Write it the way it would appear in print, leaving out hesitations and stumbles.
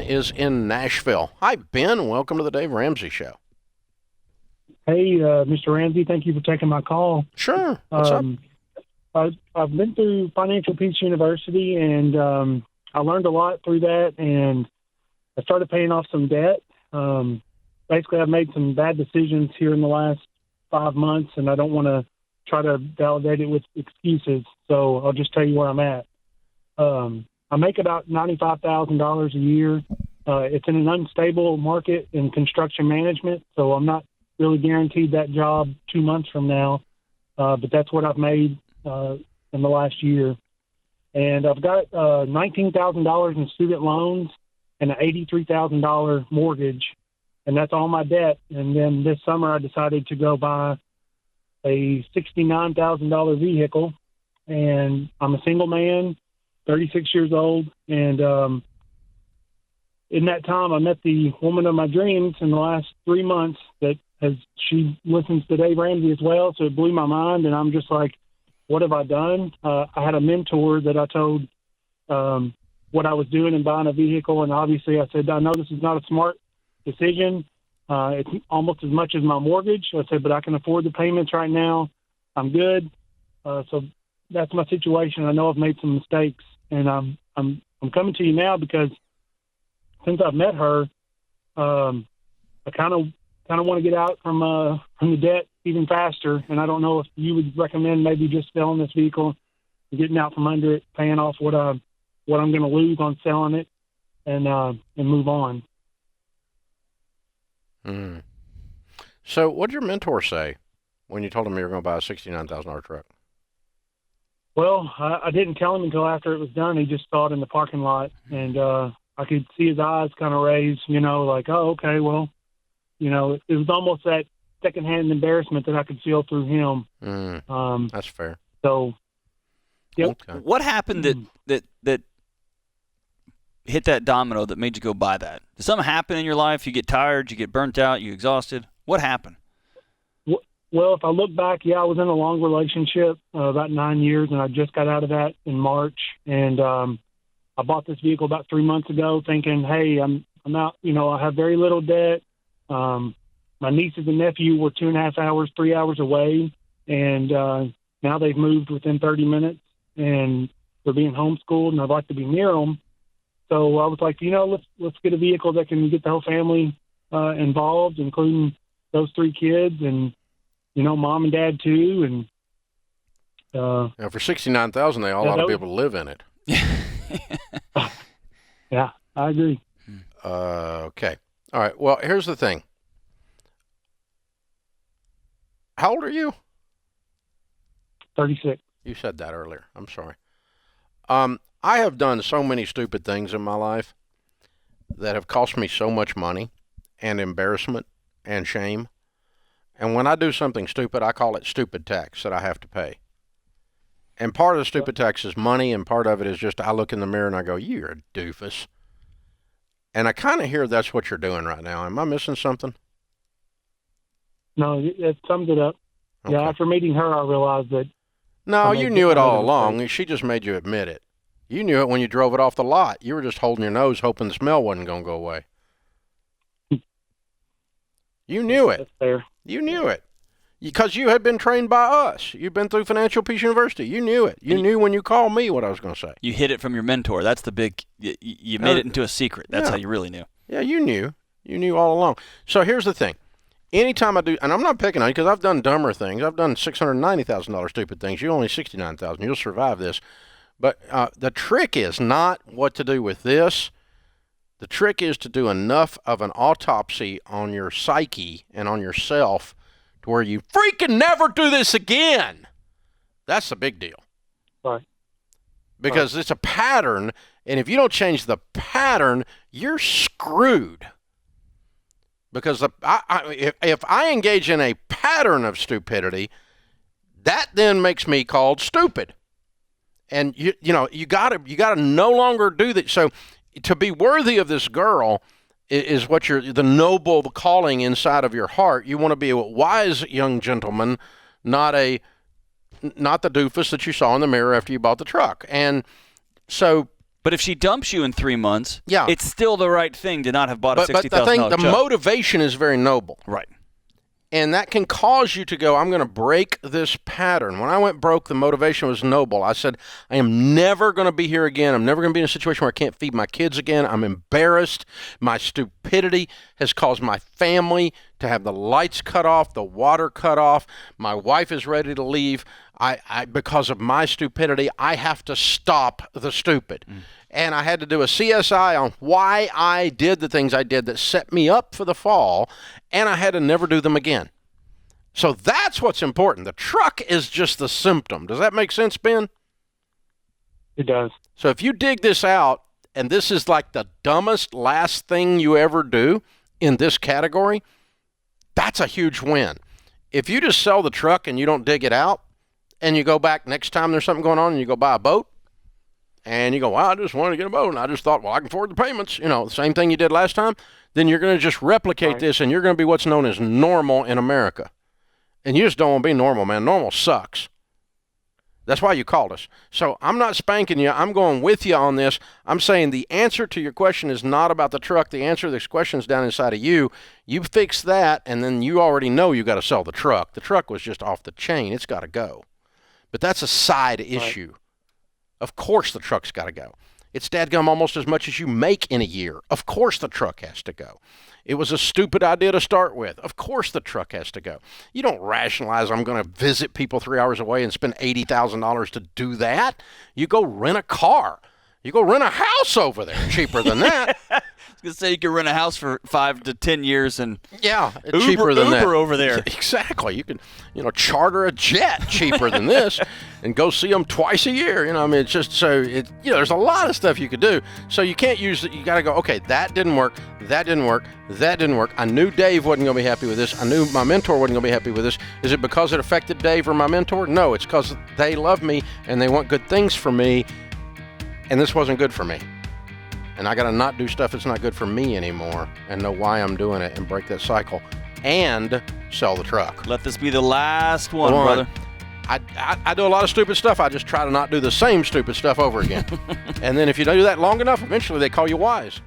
is in Nashville. Hi, Ben. Welcome to the Dave Ramsey Show. Hey, Mr. Ramsey, thank you for taking my call. Sure. What's up? I've been through Financial Peace University, and I learned a lot through that, and I started paying off some debt. Basically, I've made some bad decisions here in the last 5 months, and I don't want to try to validate it with excuses, so I'll just tell you where I'm at. I make about $95,000 a year. It's in an unstable market in construction management, so I'm not really guaranteed that job 2 months from now, but that's what I've made in the last year. And I've got $19,000 in student loans and an $83,000 mortgage, and that's all my debt. And then this summer I decided to go buy a $69,000 vehicle, and I'm a single man, 36 years old, and in that time I met the woman of my dreams in the last 3 months she listens to Dave Ramsey as well, so it blew my mind, and I'm just like, what have I done? I had a mentor that I told what I was doing in buying a vehicle, and obviously I said, I know this is not a smart decision. It's almost as much as my mortgage. I said, but I can afford the payments right now. I'm good. So that's my situation. I know I've made some mistakes, and I'm coming to you now because since I've met her, I kind of want to get out from the debt even faster, and I don't know if you would recommend maybe just selling this vehicle, getting out from under it, paying off what I'm going to lose on selling it, and move on. Mm. So what did your mentor say when you told him you were going to buy a $69,000 truck? Well, I didn't tell him until after it was done. He just saw it in the parking lot, and I could see his eyes kind of raise, like, oh, okay, well, it was almost that secondhand embarrassment that I could feel through him. That's fair. So, yep. Okay. What happened that hit that domino that made you go buy that? Did something happen in your life? You get tired, you get burnt out, you exhausted? What happened? Well, if I look back, I was in a long relationship, about 9 years, and I just got out of that in March. And I bought this vehicle about 3 months ago thinking, hey, I'm out, I have very little debt. My nieces and nephew were 2.5 hours, 3 hours away, and now they've moved within 30 minutes, and they're being homeschooled, and I'd like to be near them. So I was like, let's get a vehicle that can get the whole family involved, including those 3 kids, and mom and dad too. And for $69,000, they all ought to be able to live in it. Yeah, I agree. Okay. All right. Well, here's the thing. How old are you? 36. You said that earlier. I'm sorry. I have done so many stupid things in my life that have cost me so much money and embarrassment and shame. And when I do something stupid, I call it stupid tax that I have to pay. And part of the stupid tax is money, and part of it is just I look in the mirror and I go, you're a doofus. And I kind of hear that's what you're doing right now. Am I missing something? No, it sums it up. Okay. Yeah, after meeting her, I realized that. No, you knew it all along. She just made you admit it. You knew it when you drove it off the lot. You were just holding your nose hoping the smell wasn't going to go away. You knew it. That's fair. You knew it. Because you had been trained by us. You've been through Financial Peace University. You knew it. You knew when you called me what I was going to say. You hid it from your mentor. That's the big, you made it into a secret. That's how you really knew. Yeah, you knew. You knew all along. So here's the thing. Anytime I do, and I'm not picking on you because I've done dumber things. I've done $690,000 stupid things. You only $69,000. You'll survive this. But the trick is not what to do with this. The trick is to do enough of an autopsy on your psyche and on yourself to where you freaking never do this again. That's the big deal. Right. Because it's a pattern, and if you don't change the pattern, you're screwed. Because if I engage in a pattern of stupidity, that then makes me called stupid. And you gotta no longer do that. So to be worthy of this girl is what the noble calling inside of your heart. You want to be a wise young gentleman, not the doofus that you saw in the mirror after you bought the truck. And so But if she dumps you in 3 months, Yeah. it's still the right thing to not have bought a $60,000 But the thing, the truck. motivation is very noble. Right. And that can cause you to go, I'm going to break this pattern. When I went broke, the motivation was noble. I said, I am never going to be here again. I'm never going to be in a situation where I can't feed my kids again. I'm embarrassed. My stupidity has caused my family to have the lights cut off, the water cut off. My wife is ready to leave. Because of my stupidity, I have to stop the stupid. And I had to do a CSI on why I did the things I did that set me up for the fall, and I had to never do them again. So that's what's important. The truck is just the symptom. Does that make sense, Ben? It does. So if you dig this out, and this is like the dumbest last thing you ever do in this category, that's a huge win. If you just sell the truck and you don't dig it out, and you go back next time there's something going on and you go buy a boat, and you go, well, I just wanted to get a boat, and I just thought, well, I can afford the payments, the same thing you did last time, then you're going to just replicate this, and you're going to be what's known as normal in America. And you just don't want to be normal, man. Normal sucks. That's why you called us. So I'm not spanking you. I'm going with you on this. I'm saying the answer to your question is not about the truck. The answer to this question is down inside of you. You fix that, and then you already know you got to sell the truck. The truck was just off the chain. It's got to go. But that's a side issue. Of course the truck's got to go. It's dadgum almost as much as you make in a year. Of course the truck has to go. It was a stupid idea to start with. Of course the truck has to go. You don't rationalize, I'm going to visit people 3 hours away and spend $80,000 to do that. You go rent a car. You go rent a house over there. Cheaper than that. I was going to say you could rent a house for 5 to 10 years and cheaper than that. Uber over there. Exactly. You can, charter a jet cheaper than this and go see them twice a year. It's just so there's a lot of stuff you could do. So you can't use it. You got to go, okay, that didn't work. That didn't work. That didn't work. I knew Dave wasn't going to be happy with this. I knew my mentor wasn't going to be happy with this. Is it because it affected Dave or my mentor? No, it's because they love me and they want good things for me. And this wasn't good for me. And I got to not do stuff that's not good for me anymore and know why I'm doing it and break that cycle and sell the truck. Let this be the last one, brother. I do a lot of stupid stuff. I just try to not do the same stupid stuff over again. And then if you do that long enough, eventually they call you wise.